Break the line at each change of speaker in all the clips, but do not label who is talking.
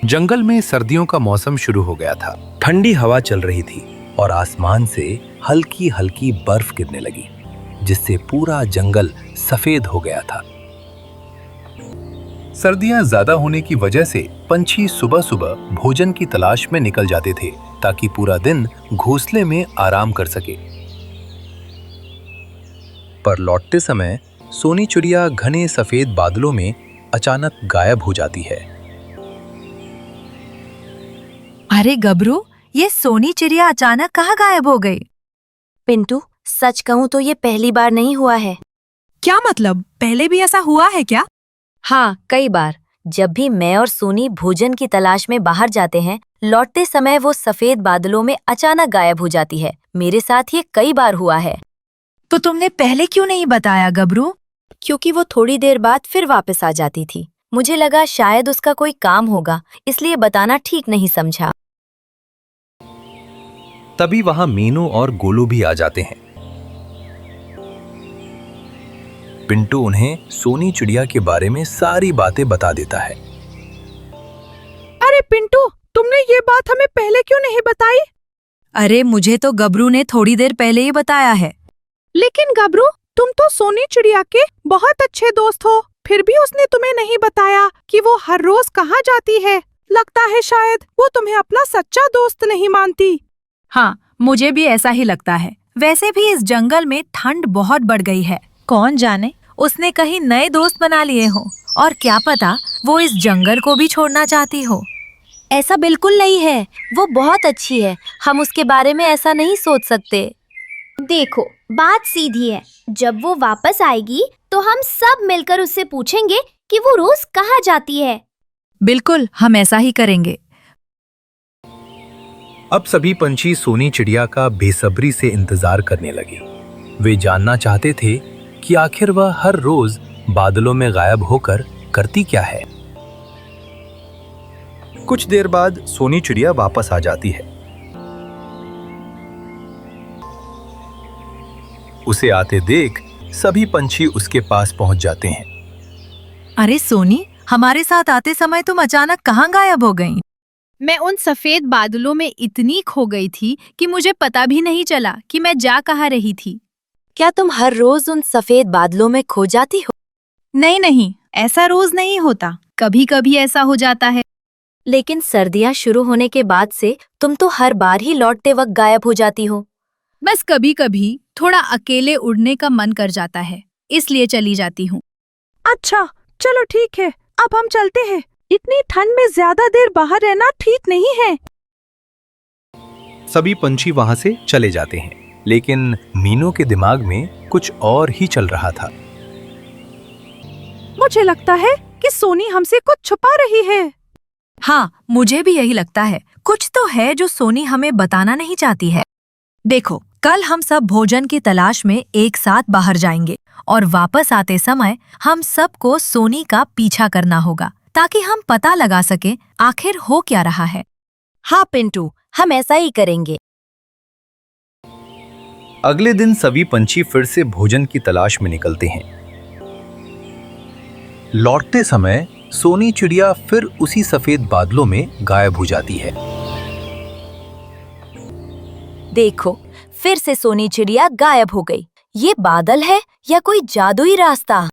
जंगल में सर्दियों का मौसम शुरू हो गया था। ठंडी हवा चल रही थी और आसमान से हल्की हल्की बर्फ गिरने लगी, जिससे पूरा जंगल सफेद हो गया था। सर्दियां ज्यादा होने की वजह से पंछी सुबह सुबह भोजन की तलाश में निकल जाते थे, ताकि पूरा दिन घोंसले में आराम कर सके। पर लौटते समय सोनी चिड़िया घने सफेद बादलों में अचानक गायब हो जाती है।
अरे गबरू, ये सोनी चिड़िया अचानक कहाँ गायब हो गई?
पिंटू, सच कहूँ तो ये पहली बार नहीं हुआ है।
क्या मतलब, पहले भी ऐसा हुआ है क्या?
हाँ, कई बार। जब भी मैं और सोनी भोजन की तलाश में बाहर जाते हैं, लौटते समय वो सफेद बादलों में अचानक गायब हो जाती है। मेरे साथ ये कई बार हुआ है।
तो तुमने पहले क्यों नहीं बताया गबरू?
क्योंकि वो थोड़ी देर बाद फिर वापस आ जाती थी। मुझे लगा शायद उसका कोई काम होगा, इसलिए बताना ठीक नहीं समझा।
तभी वहां मीनू और गोलू भी आ जाते हैं। पिंटू उन्हें सोनी चिड़िया के बारे में सारी बातें बता देता है।
अरे पिंटू, तुमने ये बात हमें पहले क्यों नहीं बताई?
अरे मुझे तो गबरू ने थोड़ी देर पहले ही बताया है।
लेकिन गबरू, तुम तो सोनी चिड़िया के बहुत अच्छे दोस्त हो, फिर भी उसने तुम्हें नहीं बताया कि वो हर रोज कहाँ जाती है। लगता है शायद वो तुम्हें अपना सच्चा दोस्त नहीं मानती।
हाँ, मुझे भी ऐसा ही लगता है। वैसे भी इस जंगल में ठंड बहुत बढ़ गई है। कौन जाने उसने कहीं नए दोस्त बना लिए हो, और क्या पता वो इस जंगल को भी छोड़ना चाहती हो।
ऐसा बिल्कुल नहीं है, वो बहुत अच्छी है। हम उसके बारे में ऐसा नहीं सोच सकते।
देखो, बात सीधी है। जब वो वापस आएगी तो हम सब मिलकर उससे पूछेंगे कि वो रोज कहाँ जाती है।
बिल्कुल, हम ऐसा ही करेंगे।
अब सभी पंछी सोनी चिड़िया का बेसब्री से इंतजार करने लगे। वे जानना चाहते थे कि आखिर वह हर रोज बादलों में गायब होकर करती क्या है। कुछ देर बाद सोनी चिड़िया वापस आ जाती है। उसे आते देख सभी पंछी उसके पास पहुंच जाते हैं।
अरे सोनी, हमारे साथ आते समय तुम अचानक कहाँ गायब हो गईं?
मैं उन सफेद बादलों में इतनी खो गई थी कि मुझे पता भी नहीं चला कि मैं जा कहाँ रही थी।
क्या तुम हर रोज उन सफेद बादलों में खो जाती हो?
नहीं, ऐसा रोज नहीं होता, कभी कभी ऐसा हो जाता है।
लेकिन सर्दियाँ शुरू होने के बाद से तुम तो हर बार ही लौटते वक्त गायब हो जाती हो।
बस कभी कभी थोड़ा अकेले उड़ने का मन कर जाता है, इसलिए चली जाती हूँ।
अच्छा, चलो ठीक है, अब हम चलते हैं। इतनी ठंड में ज्यादा देर बाहर रहना ठीक नहीं है।
सभी पंछी वहां से चले जाते हैं, लेकिन मीनू के दिमाग में कुछ और ही चल रहा था।
मुझे लगता है कि सोनी हमसे कुछ छुपा रही है।
हाँ, मुझे भी यही लगता है। कुछ तो है जो सोनी हमें बताना नहीं चाहती है। देखो, कल हम सब भोजन की तलाश में एक साथ बाहर जाएंगे और वापस आते समय हम सबको सोनी का पीछा करना होगा, ताकि हम पता लगा सके आखिर हो क्या रहा है।
हाँ पिंटू, हम ऐसा ही करेंगे।
अगले दिन सभी पंछी फिर से भोजन की तलाश में निकलते हैं। लौटते समय सोनी चिड़िया फिर उसी सफेद बादलों में गायब हो जाती है।
देखो, फिर से सोनी चिड़िया गायब हो गई। ये बादल है या कोई जादुई रास्ता?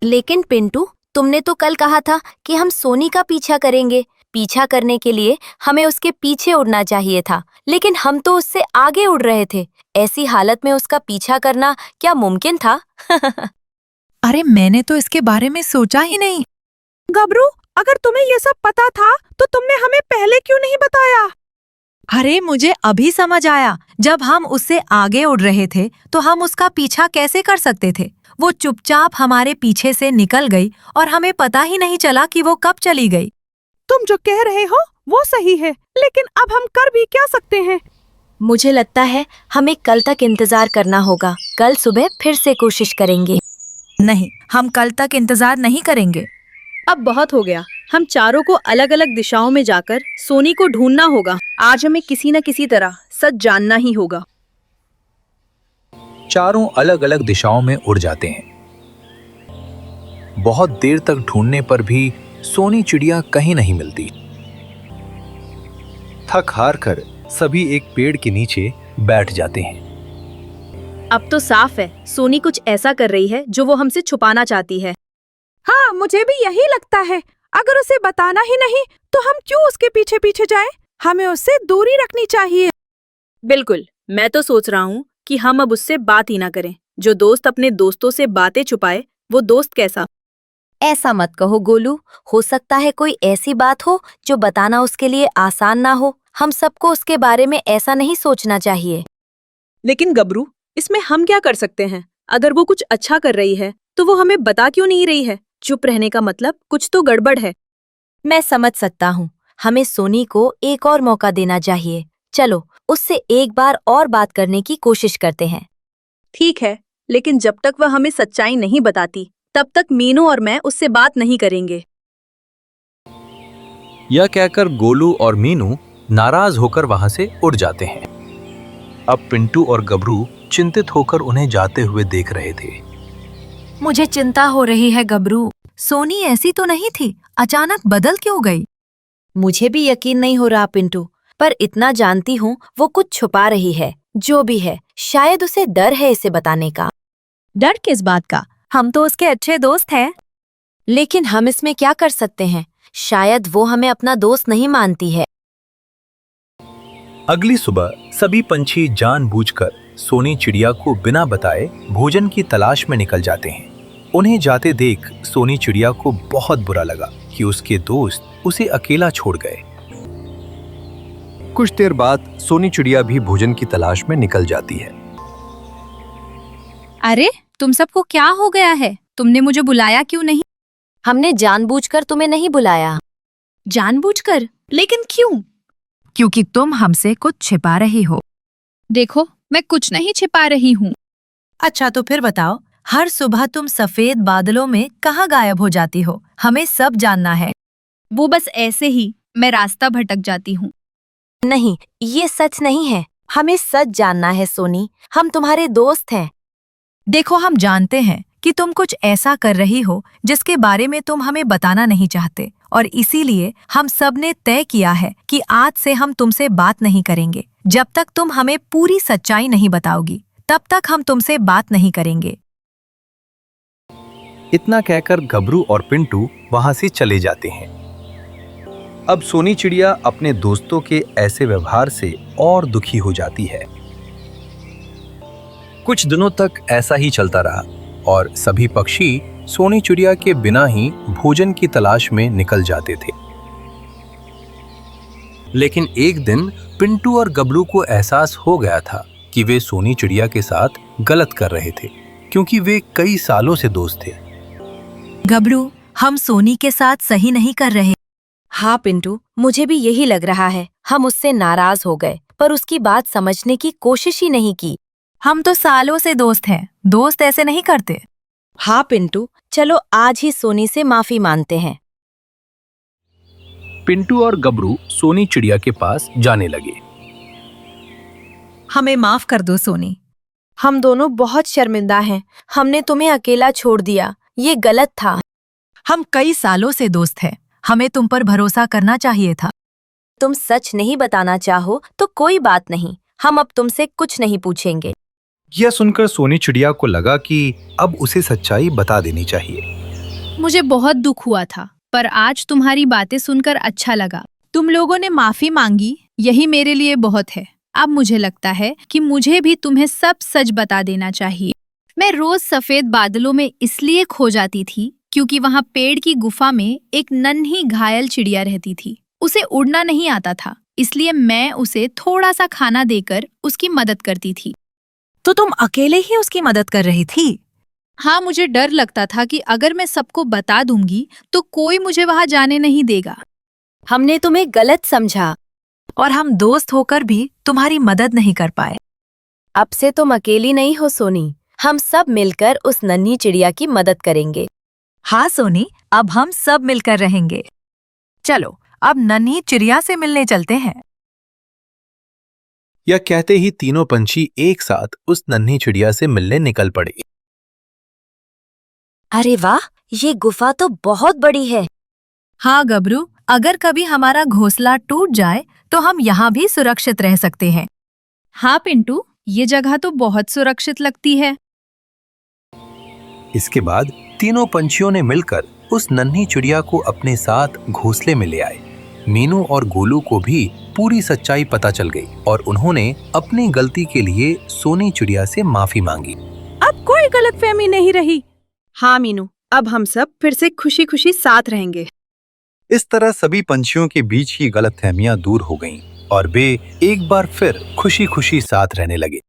लेकिन पिंटू, तुमने तो कल कहा था कि हम सोनी का पीछा करेंगे। पीछा करने के लिए हमें उसके पीछे उड़ना चाहिए था, लेकिन हम तो उससे आगे उड़ रहे थे। ऐसी हालत में उसका पीछा करना क्या मुमकिन था?
अरे मैंने तो इसके बारे में सोचा ही नहीं।
गबरू, अगर तुम्हें ये सब पता था तो तुमने हमें पहले क्यों नहीं बताया?
अरे मुझे अभी समझ आया। जब हम उससे आगे उड़ रहे थे तो हम उसका पीछा कैसे कर सकते थे? वो चुपचाप हमारे पीछे से निकल गई और हमें पता ही नहीं चला कि वो कब चली गई।
तुम जो कह रहे हो वो सही है, लेकिन अब हम कर भी क्या सकते हैं?
मुझे लगता है हमें कल तक इंतजार करना होगा। कल सुबह फिर से कोशिश करेंगे।
नहीं, हम कल तक इंतजार नहीं करेंगे।
अब बहुत हो गया। हम चारों को अलग अलग दिशाओं में जाकर सोनी को ढूंढना होगा। आज हमें किसी न किसी तरह सच जानना ही होगा।
चारों अलग अलग दिशाओं में उड़ जाते हैं। बहुत देर तक ढूंढने पर भी सोनी चिड़िया कहीं नहीं मिलती। थक हार कर सभी एक पेड़ के नीचे बैठ जाते हैं।
अब तो साफ है, सोनी कुछ ऐसा कर रही है जो वो हमसे छुपाना चाहती है।
हाँ, मुझे भी यही लगता है। अगर उसे बताना ही नहीं तो हम क्यों उसके पीछे पीछे जाएं? हमें उससे दूरी रखनी चाहिए।
बिल्कुल, मैं तो सोच रहा हूँ कि हम अब उससे बात ही ना करें। जो दोस्त अपने दोस्तों से बातें छुपाए, वो दोस्त कैसा?
ऐसा मत कहो गोलू, हो सकता है कोई ऐसी बात हो जो बताना उसके लिए आसान ना हो। हम सबको उसके बारे में ऐसा नहीं सोचना चाहिए।
लेकिन गबरू, इसमें हम क्या कर सकते हैं? अगर वो कुछ अच्छा कर रही है तो वो हमें बता क्यों नहीं रही है? चुप रहने का मतलब कुछ तो गड़बड़ है।
मैं समझ सकता हूँ, हमें सोनी को एक और मौका देना चाहिए। चलो उससे एक बार और बात करने की कोशिश करते हैं।
ठीक है, लेकिन जब तक वह हमें सच्चाई नहीं बताती तब तक मीनू और मैं उससे बात नहीं करेंगे।
यह कहकर गोलू और मीनू नाराज होकर वहां से उड़ जाते हैं। अब पिंटू और गबरू चिंतित होकर उन्हें जाते हुए देख रहे थे।
मुझे चिंता हो रही है गबरू, सोनी ऐसी तो नहीं थी, अचानक बदल क्यों गई?
मुझे भी यकीन नहीं हो रहा पिंटू, पर इतना जानती हूँ वो कुछ छुपा रही है। जो भी है, शायद उसे डर है इसे बताने का।
डर किस बात का? हम तो उसके अच्छे दोस्त हैं।
लेकिन हम इसमें क्या कर सकते हैं? शायद वो हमें अपना दोस्त नहीं मानती है।
अगली सुबह सभी पंछी जानबूझकर सोनी चिड़िया को बिना बताए भोजन की तलाश में निकल जाते हैं। उन्हें जाते देख सोनी चिड़िया को बहुत बुरा लगा कि उसके दोस्त उसे अकेला छोड़ गए। कुछ देर बाद सोनी चिड़िया भी भोजन की तलाश में निकल जाती है।
अरे तुम सबको क्या हो गया है? तुमने मुझे बुलाया क्यों नहीं?
हमने जानबूझकर तुम्हें नहीं बुलाया।
जानबूझकर? लेकिन क्यों? क्योंकि तुम हमसे कुछ छिपा रही हो।
देखो, मैं कुछ नहीं छिपा रही हूँ।
अच्छा तो फिर बताओ, हर सुबह तुम सफेद बादलों में कहाँ गायब हो जाती हो? हमें सब जानना है।
वो बस ऐसे ही मैं रास्ता भटक जाती हूँ।
नहीं, ये सच नहीं है। हमें सच जानना है सोनी, हम तुम्हारे दोस्त हैं।
देखो, हम जानते हैं कि तुम कुछ ऐसा कर रही हो जिसके बारे में तुम हमें बताना नहीं चाहते, और इसीलिए हम सब ने तय किया है कि आज से हम तुमसे बात नहीं करेंगे। जब तक तुम हमें पूरी सच्चाई नहीं बताओगी, तब तक हम तुमसे बात नहीं करेंगे।
इतना कहकर गबरू और पिंटू वहां से चले जाते हैं। अब सोनी चिड़िया अपने दोस्तों के ऐसे व्यवहार से और दुखी हो जाती है। कुछ दिनों तक ऐसा ही चलता रहा और सभी पक्षी सोनी चिड़िया के बिना ही भोजन की तलाश में निकल जाते थे। लेकिन एक दिन पिंटू और गबरू को एहसास हो गया था कि वे सोनी चिड़िया के साथ गलत कर रहे थे, क्योंकि वे कई सालों से दोस्त थे।
गबरू, हम सोनी के साथ सही नहीं कर रहे।
हाँ पिंटू, मुझे भी यही लग रहा है। हम उससे नाराज हो गए, पर उसकी बात समझने की कोशिश ही नहीं की।
हम तो सालों से दोस्त हैं, दोस्त ऐसे नहीं करते।
हाँ पिंटू, चलो आज ही सोनी से माफी मांगते हैं।
पिंटू और गबरू सोनी चिड़िया के पास जाने लगे।
हमें माफ कर दो सोनी।
हम दोनों बहुत शर्मिंदा हैं। हमने तुम्हें अकेला छोड़ दिया, ये गलत था।
हम कई सालों से दोस्त हैं, हमें तुम पर भरोसा करना चाहिए था।
तुम सच नहीं बताना चाहो तो कोई बात नहीं, हम अब तुमसे कुछ नहीं पूछेंगे।
यह सुनकर सोनी चिड़िया को लगा कि अब उसे सच्चाई बता देनी चाहिए।
मुझे बहुत दुख हुआ था, पर आज तुम्हारी बातें सुनकर अच्छा लगा। तुम लोगों ने माफी मांगी, यही मेरे लिए बहुत है। अब मुझे लगता है कि मुझे भी तुम्हें सब सच बता देना चाहिए। मैं रोज सफेद बादलों में इसलिए खो जाती थी क्योंकि वहाँ पेड़ की गुफा में एक नन्ही घायल चिड़िया रहती थी। उसे उड़ना नहीं आता था, इसलिए मैं उसे थोड़ा सा खाना देकर उसकी मदद करती थी।
तो तुम अकेले ही उसकी मदद कर रही थी?
हाँ, मुझे डर लगता था कि अगर मैं सबको बता दूंगी तो कोई मुझे वहाँ जाने नहीं देगा।
हमने तुम्हें गलत समझा
और हम दोस्त होकर भी तुम्हारी मदद नहीं कर पाए।
अब से तुम अकेली नहीं हो सोनी, हम सब मिलकर उस नन्ही चिड़िया की मदद करेंगे।
हाँ सोनी, अब हम सब मिलकर रहेंगे। चलो अब नन्ही चिड़िया से मिलने चलते हैं।
यह कहते ही तीनों पंछी एक साथ उस नन्ही चिड़िया से मिलने निकल पड़े।
अरे वाह, ये गुफा तो बहुत बड़ी है।
हाँ गबरू, अगर कभी हमारा घोंसला टूट जाए तो हम यहाँ भी सुरक्षित रह सकते हैं।
हाँ पिंटू, ये जगह तो बहुत सुरक्षित लगती है।
इसके बाद तीनों पंछियों ने मिलकर उस नन्ही चिड़िया को अपने साथ घोंसले में ले आए। मीनू और गोलू को भी पूरी सच्चाई पता चल गई और उन्होंने अपनी गलती के लिए सोनी चिड़िया से माफी मांगी।
अब कोई गलतफहमी नहीं रही।
हाँ मीनू, अब हम सब फिर से खुशी खुशी साथ रहेंगे।
इस तरह सभी पंछियों के बीच की गलतफहमियां दूर हो गईं और वे एक बार फिर खुशी खुशी साथ रहने लगे।